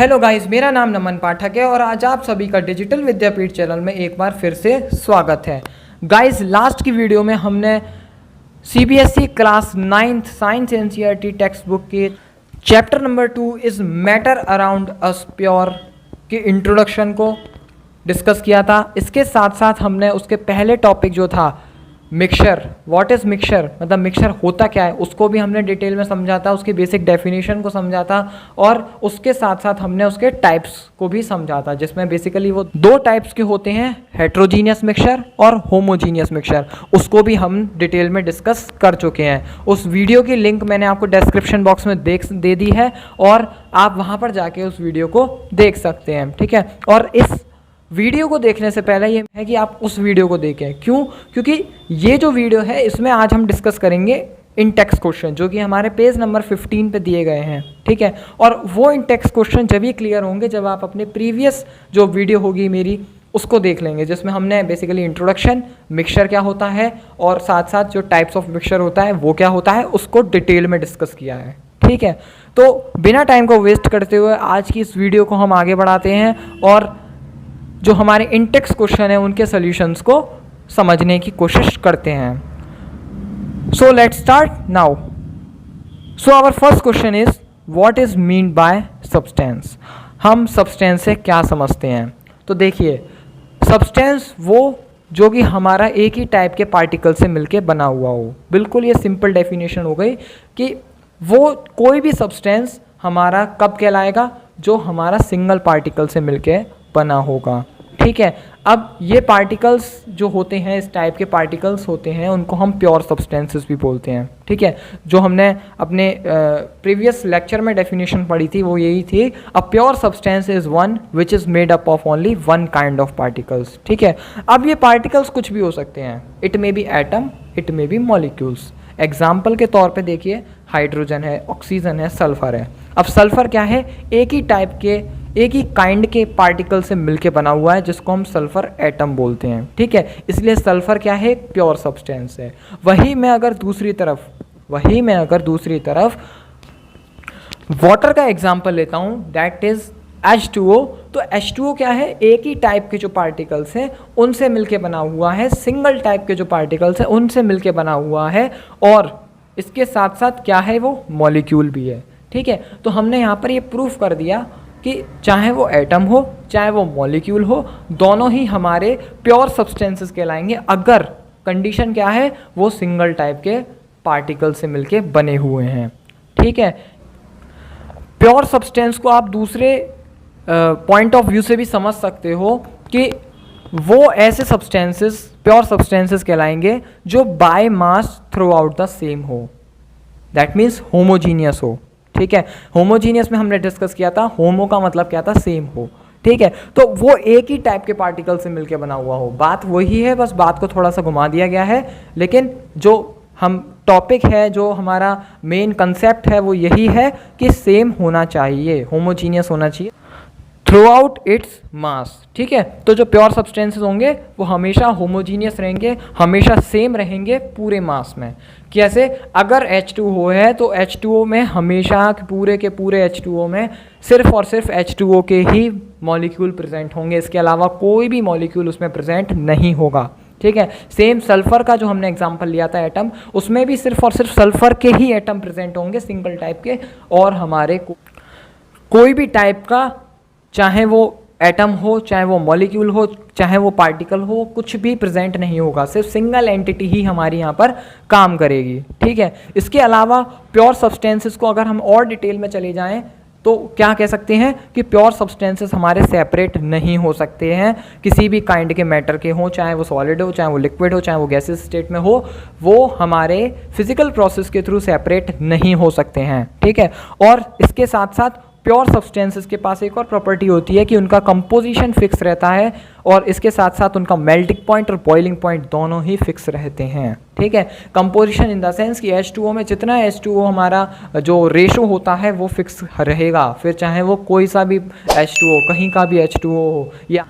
Hello guys, मेरा नाम नमन पाठक है और आज आप सभी का डिजिटल विद्यापीठ चैनल में एक बार फिर से स्वागत है। गाइस, लास्ट की वीडियो में हमने CBSE class 9th science NCERT text book के chapter number 2 is matter around us pure के इंट्रोडक्शन को डिस्कस किया था। इसके साथ साथ हमने उसके पहले टॉपिक जो था मिक्सचर, व्हाट इज़ मिक्सचर, मतलब मिक्सचर होता क्या है, उसको भी हमने डिटेल में समझा था, उसकी बेसिक डेफिनेशन को समझा था और उसके साथ साथ हमने उसके टाइप्स को भी समझा था, जिसमें बेसिकली वो दो टाइप्स के होते हैं, हेट्रोजीनियस मिक्सचर और होमोजीनियस मिक्सचर। उसको भी हम डिटेल में डिस्कस कर चुके हैं। उस वीडियो की लिंक मैंने आपको डिस्क्रिप्शन बॉक्स में दे दी है और आप वहाँ पर जाके उस वीडियो को देख सकते हैं, ठीक है। और इस वीडियो को देखने से पहले ये है कि आप उस वीडियो को देखें। क्यों? क्योंकि ये जो वीडियो है इसमें आज हम डिस्कस करेंगे इन टेक्स्ट क्वेश्चन जो कि हमारे पेज नंबर 15 पे दिए गए हैं, ठीक है। और वो इन टेक्स्ट क्वेश्चन जब ही क्लियर होंगे जब आप अपने प्रीवियस जो वीडियो होगी मेरी उसको देख लेंगे, जिसमें हमने बेसिकली इंट्रोडक्शन, मिक्सचर क्या होता है और साथ साथ जो टाइप्स ऑफ मिक्सचर होता है वो क्या होता है उसको डिटेल में डिस्कस किया है, ठीक है। तो बिना टाइम को वेस्ट करते हुए आज की इस वीडियो को हम आगे बढ़ाते हैं और जो हमारे इंटेक्स्ट क्वेश्चन है उनके सॉल्यूशंस को समझने की कोशिश करते हैं। So let's start now. So our first question is what is mean by substance. हम सब्सटेंस से क्या समझते हैं? तो देखिए, सब्सटेंस वो जो कि हमारा एक ही टाइप के पार्टिकल से मिलके बना हुआ हो। बिल्कुल ये सिंपल डेफिनेशन हो गई कि वो कोई भी सब्सटेंस हमारा कब कहलाएगा, जो हमारा सिंगल पार्टिकल से मिलके बना होगा, ठीक है। अब ये पार्टिकल्स जो होते हैं, इस टाइप के पार्टिकल्स होते हैं, उनको हम प्योर सब्सटेंसेस भी बोलते हैं, ठीक है। जो हमने अपने प्रीवियस लेक्चर में डेफिनेशन पढ़ी थी वो यही थी, a pure substance is one which is made up of only one kind of particles, ठीक है। अब ये पार्टिकल्स कुछ भी हो सकते हैं, it may be atom, it may be molecules. Example के तौर पे देखिए, हाइड्रोजन है, ऑक्सीजन है, सल्फर है। अब सल्फर क्या है? एक ही टाइप के, एक ही काइंड के पार्टिकल से मिलके बना हुआ है, जिसको हम सल्फर एटम बोलते हैं, ठीक है। इसलिए सल्फर क्या है? प्योर सब्सटेंस है। वही मैं अगर दूसरी तरफ वाटर का एग्जांपल लेता हूँ, दैट इज H2O। तो H2O क्या है? एक ही टाइप के जो पार्टिकल्स हैं उनसे मिलके बना हुआ है, सिंगल टाइप के जो पार्टिकल्स हैं उनसे मिलके बना हुआ है और इसके साथ साथ क्या है? वो मॉलिक्यूल भी है, ठीक है। तो हमने यहाँ पर ये प्रूफ कर दिया कि चाहे वो एटम हो चाहे वो मॉलिक्यूल हो, दोनों ही हमारे प्योर सब्सटेंसेस कहलाएंगे अगर कंडीशन क्या है? वो सिंगल टाइप के पार्टिकल से मिलके बने हुए हैं, ठीक है। प्योर सब्सटेंस को आप दूसरे पॉइंट ऑफ व्यू से भी समझ सकते हो कि वो ऐसे सब्सटेंसेस प्योर सब्सटेंसेस कहलाएंगे जो by mass through out the same हो, दैट मीन्स होमोजीनियस हो, ठीक है। होमोजीनियस में हमने डिस्कस किया था, होमो का मतलब क्या था? सेम हो, ठीक है। तो वो एक ही टाइप के पार्टिकल से मिलके बना हुआ हो, बात वही है, बस बात को थोड़ा सा घुमा दिया गया है। लेकिन जो हम टॉपिक है, जो हमारा मेन कंसेप्ट है वो यही है कि सेम होना चाहिए, होमोजीनियस होना चाहिए थ्रू आउट इट्स मास, ठीक है। तो जो प्योर सब्सटेंसेस होंगे वो हमेशा होमोजीनियस रहेंगे, हमेशा सेम रहेंगे पूरे मास में। कैसे? अगर H2O है तो H2O में हमेशा पूरे के पूरे H2O में सिर्फ और सिर्फ H2O के ही मॉलिक्यूल प्रेजेंट होंगे, इसके अलावा कोई भी मॉलिक्यूल उसमें प्रेजेंट नहीं होगा, ठीक है। सेम सल्फर का जो हमने एग्जांपल लिया था एटम, उसमें भी सिर्फ और सिर्फ सल्फर के ही एटम प्रेजेंट होंगे, सिंगल टाइप के, और हमारे कोई भी टाइप का, चाहे वो एटम हो चाहे वो मॉलिक्यूल हो चाहे वो पार्टिकल हो, कुछ भी प्रेजेंट नहीं होगा, सिर्फ सिंगल एंटिटी ही हमारी यहाँ पर काम करेगी, ठीक है। इसके अलावा प्योर सब्सटेंसेस को अगर हम और डिटेल में चले जाएं तो क्या कह सकते हैं कि प्योर सब्सटेंसेस हमारे सेपरेट नहीं हो सकते हैं, किसी भी काइंड के मैटर के हों, चाहे वो सॉलिड हो चाहे वो लिक्विड हो चाहे वो गैसेस स्टेट में हो, वो हमारे फिजिकल प्रोसेस के थ्रू सेपरेट नहीं हो सकते हैं, ठीक है। और इसके साथ साथ प्योर सब्सटेंसेस के पास एक और प्रॉपर्टी होती है कि उनका कंपोजिशन फिक्स रहता है और इसके साथ साथ उनका मेल्टिंग पॉइंट और बॉइलिंग पॉइंट दोनों ही फिक्स रहते हैं, ठीक है। कंपोजिशन इन द सेंस कि H2O में जितना H2O हमारा जो रेशो होता है वो फिक्स रहेगा, फिर चाहे वो कोई सा भी H2O, कहीं का भी H2O हो, या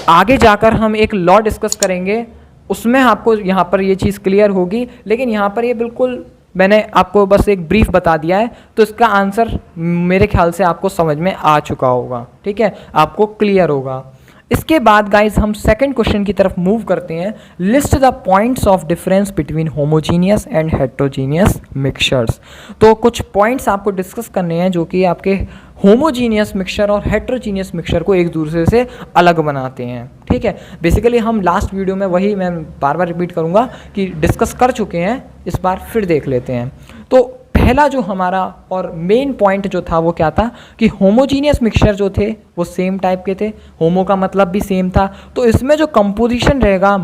आगे जाकर हम एक लॉ डिस्कस करेंगे उसमें आपको यहाँ पर ये चीज़ क्लियर होगी। लेकिन यहाँ पर ये बिल्कुल मैंने आपको बस एक ब्रीफ बता दिया है, तो इसका आंसर मेरे ख्याल से आपको समझ में आ चुका होगा, ठीक है, आपको क्लियर होगा। इसके बाद गाइज हम सेकंड क्वेश्चन की तरफ मूव करते हैं। List the points of difference between homogeneous and heterogeneous mixtures. तो कुछ पॉइंट्स आपको डिस्कस करने हैं जो कि आपके होमोजीनियस मिक्सचर और हेट्रोजीनियस मिक्सचर को एक दूसरे से अलग बनाते हैं, ठीक है। बेसिकली हम लास्ट वीडियो में वही मैं बार बार रिपीट करूँगा कि डिस्कस कर चुके हैं, इस बार फिर देख लेते हैं। तो पहला जो हमारा और मेन पॉइंट जो था वो क्या था कि होमोजीनियस मिक्सचर जो थे वो सेम टाइप के थे, होमो का मतलब भी सेम था, तो इसमें जो कंपोजिशन रहेगा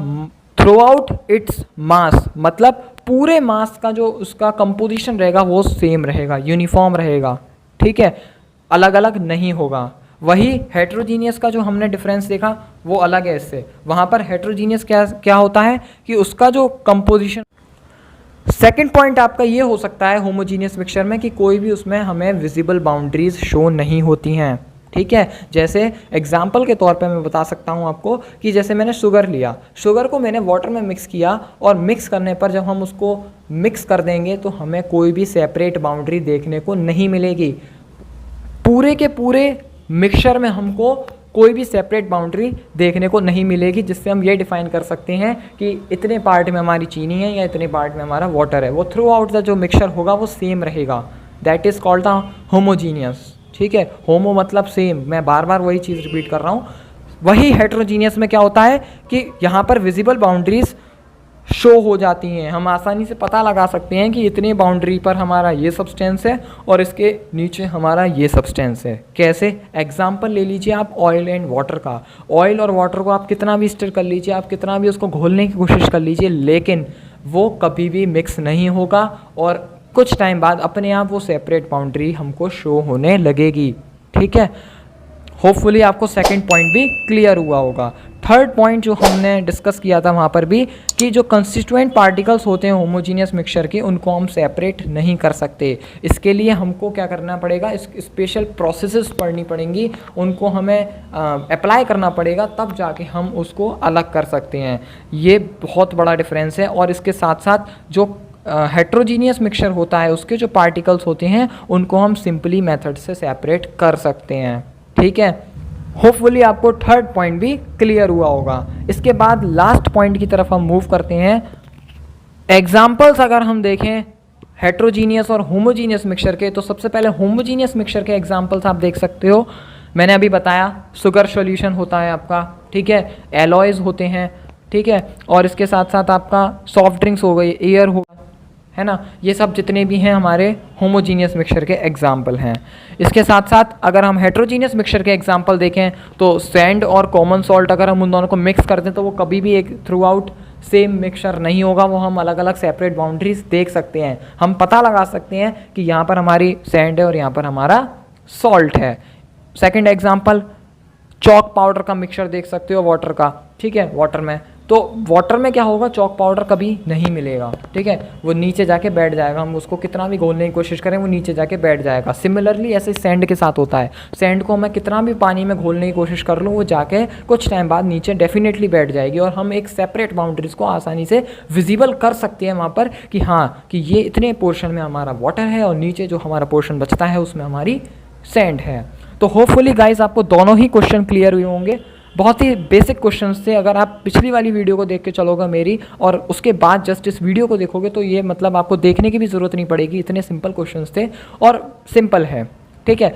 थ्रू आउट इट्स मास, मतलब पूरे मास का जो उसका कंपोजिशन रहेगा वो सेम रहेगा, यूनिफॉर्म रहेगा, ठीक है, अलग अलग नहीं होगा। वही हेट्रोजीनियस का जो हमने डिफरेंस देखा वो अलग है इससे। वहाँ पर हेट्रोजीनियस क्या होता है कि उसका जो कंपोजिशन। सेकेंड पॉइंट आपका ये हो सकता है होमोजीनियस मिक्सचर में कि कोई भी उसमें हमें विजिबल बाउंड्रीज शो नहीं होती हैं, ठीक है। जैसे एग्जाम्पल के तौर पे मैं बता सकता हूँ आपको कि जैसे मैंने शुगर लिया, शुगर को मैंने वाटर में मिक्स किया और मिक्स करने पर जब हम उसको मिक्स कर देंगे तो हमें कोई भी सेपरेट बाउंड्री देखने को नहीं मिलेगी। पूरे के पूरे मिक्सचर में हमको कोई भी सेपरेट बाउंड्री देखने को नहीं मिलेगी, जिससे हम ये डिफाइन कर सकते हैं कि इतने पार्ट में हमारी चीनी है या इतने पार्ट में हमारा वाटर है। वो थ्रू आउट द जो मिक्सचर होगा वो सेम रहेगा, that is called the homogeneous, ठीक है। होमो मतलब सेम, मैं बार बार वही चीज़ रिपीट कर रहा हूँ। वही हेट्रोजीनियस में क्या होता है कि यहाँ पर विजिबल बाउंड्रीज शो हो जाती हैं, हम आसानी से पता लगा सकते हैं कि इतनी बाउंड्री पर हमारा ये सब्सटेंस है और इसके नीचे हमारा ये सब्सटेंस है। कैसे? एग्जाम्पल ले लीजिए आप ऑयल एंड वाटर का। ऑयल और वाटर को आप कितना भी स्टर कर लीजिए, आप कितना भी उसको घोलने की कोशिश कर लीजिए, लेकिन वो कभी भी मिक्स नहीं होगा और कुछ टाइम बाद अपने आप वो सेपरेट बाउंड्री हमको शो होने लगेगी, ठीक है। होपफुली आपको सेकंड पॉइंट भी क्लियर हुआ होगा। थर्ड पॉइंट जो हमने डिस्कस किया था वहाँ पर भी कि जो कंस्टिट्यूएंट पार्टिकल्स होते हैं होमोजीनियस मिक्सचर के, उनको हम सेपरेट नहीं कर सकते। इसके लिए हमको क्या करना पड़ेगा, इस स्पेशल प्रोसेसेस पढ़नी पड़ेंगी, उनको हमें अप्लाई करना पड़ेगा, तब जाके हम उसको अलग कर सकते हैं। ये बहुत बड़ा डिफरेंस है। और इसके साथ साथ जो हेट्रोजीनियस मिक्सचर होता है उसके जो पार्टिकल्स होते हैं उनको हम सिंपली मेथड से सेपरेट कर सकते हैं, ठीक है। होपफुली आपको थर्ड पॉइंट भी क्लियर हुआ होगा। इसके बाद लास्ट पॉइंट की तरफ हम मूव करते हैं। एग्जाम्पल्स अगर हम देखें हेट्रोजीनियस और होमोजीनियस मिक्सचर के, तो सबसे पहले होमोजीनियस मिक्सचर के एग्जाम्पल्स आप देख सकते हो। मैंने अभी बताया शुगर सॉल्यूशन होता है आपका, ठीक है, एलॉयज होते हैं, ठीक है, और इसके साथ साथ आपका सॉफ्ट ड्रिंक्स हो गई, एयर हो, है ना, ये सब जितने भी हैं हमारे होमोजीनियस मिक्सचर के एग्जाम्पल हैं। इसके साथ साथ अगर हम हेट्रोजीनियस मिक्सचर के एग्जाम्पल देखें तो सैंड और कॉमन सॉल्ट अगर हम उन दोनों को मिक्स कर दें तो वो कभी भी एक थ्रू आउट सेम मिक्सचर नहीं होगा, वो हम अलग अलग सेपरेट बाउंड्रीज देख सकते हैं। हम पता लगा सकते हैं कि यहाँ पर हमारी सैंड है और यहाँ पर हमारा सॉल्ट है। सेकेंड एग्जाम्पल, चॉक पाउडर का मिक्सचर देख सकते हो वाटर का, ठीक है, वाटर में, तो वाटर में क्या होगा, चॉक पाउडर कभी नहीं मिलेगा, ठीक है, वो नीचे जाके बैठ जाएगा, हम उसको कितना भी घोलने की कोशिश करें वो नीचे जाके बैठ जाएगा। सिमिलरली ऐसे सैंड के साथ होता है, सैंड को मैं कितना भी पानी में घोलने की कोशिश कर लूँ वो जाके कुछ टाइम बाद नीचे डेफिनेटली बैठ जाएगी और हम एक सेपरेट बाउंड्रीज को आसानी से विजिबल कर सकते हैं वहाँ पर कि हाँ कि ये इतने पोर्शन में हमारा वाटर है और नीचे जो हमारा पोर्शन बचता है उसमें हमारी सैंड है। तो होपफुली गाइज आपको दोनों ही क्वेश्चन क्लियर हुए होंगे। बहुत ही बेसिक क्वेश्चंस थे। अगर आप पिछली वाली वीडियो को देख के चलोगे मेरी और उसके बाद जस्ट इस वीडियो को देखोगे तो ये मतलब आपको देखने की भी ज़रूरत नहीं पड़ेगी, इतने सिंपल क्वेश्चंस थे और सिंपल है, ठीक है।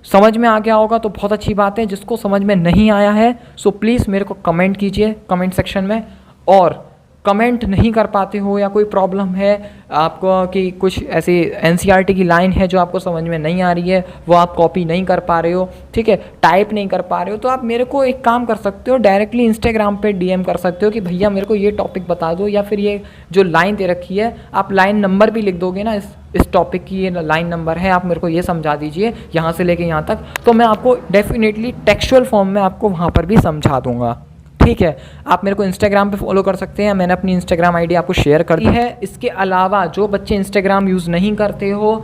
समझ में आ गया होगा तो बहुत अच्छी बात है। जिसको समझ में नहीं आया है सो प्लीज़ मेरे को कमेंट कीजिए कमेंट सेक्शन में, और कमेंट नहीं कर पाते हो या कोई प्रॉब्लम है आपको कि कुछ ऐसी एनसीईआरटी की लाइन है जो आपको समझ में नहीं आ रही है, वो आप कॉपी नहीं कर पा रहे हो, ठीक है, टाइप नहीं कर पा रहे हो, तो आप मेरे को एक काम कर सकते हो, डायरेक्टली इंस्टाग्राम पे डीएम कर सकते हो कि भैया मेरे को ये टॉपिक बता दो, या फिर ये जो लाइन दे रखी है आप लाइन नंबर भी लिख दोगे ना, इस टॉपिक की ये लाइन नंबर है, आप मेरे को ये समझा दीजिए यहाँ से लेके यहाँ तक, तो मैं आपको डेफिनेटली टेक्सचुअल फॉर्म में आपको वहाँ पर भी समझा दूंगा, ठीक है। आप मेरे को इंस्टाग्राम पे फॉलो कर सकते हैं, मैंने अपनी इंस्टाग्राम आईडी आपको शेयर कर दी है। इसके अलावा जो बच्चे इंस्टाग्राम यूज़ नहीं करते हो,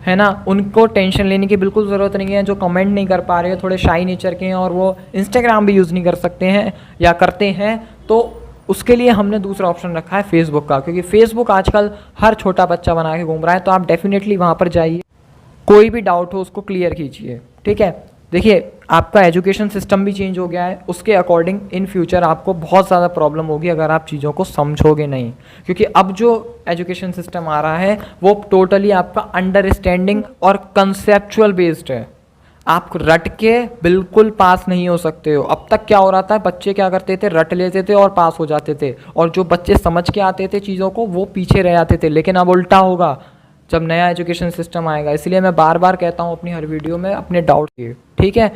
है ना, उनको टेंशन लेने की बिल्कुल ज़रूरत नहीं है। जो कमेंट नहीं कर पा रहे हो, थोड़े शाई नेचर के हैं और वो इंस्टाग्राम भी यूज़ नहीं कर सकते हैं या करते हैं, तो उसके लिए हमने दूसरा ऑप्शन रखा है फेसबुक का, क्योंकि फेसबुक आजकल हर छोटा बच्चा बना के घूम रहा है। तो आप डेफिनेटली वहाँ पर जाइए, कोई भी डाउट हो उसको क्लियर कीजिए, ठीक है। देखिए आपका एजुकेशन सिस्टम भी चेंज हो गया है, उसके अकॉर्डिंग इन फ्यूचर आपको बहुत ज़्यादा प्रॉब्लम होगी अगर आप चीज़ों को समझोगे नहीं, क्योंकि अब जो एजुकेशन सिस्टम आ रहा है वो टोटली आपका अंडरस्टैंडिंग और कंसेप्चुअल बेस्ड है। आप रट के बिल्कुल पास नहीं हो सकते हो। अब तक क्या हो रहा था, बच्चे क्या करते थे, रट लेते थे और पास हो जाते थे, और जो बच्चे समझ के आते थे चीज़ों को वो पीछे रह जाते थे। लेकिन अब उल्टा होगा जब नया एजुकेशन सिस्टम आएगा। इसलिए मैं बार बार कहता हूँ अपनी हर वीडियो में अपने डाउट किए, ठीक है।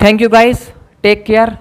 Thank you guys, take care.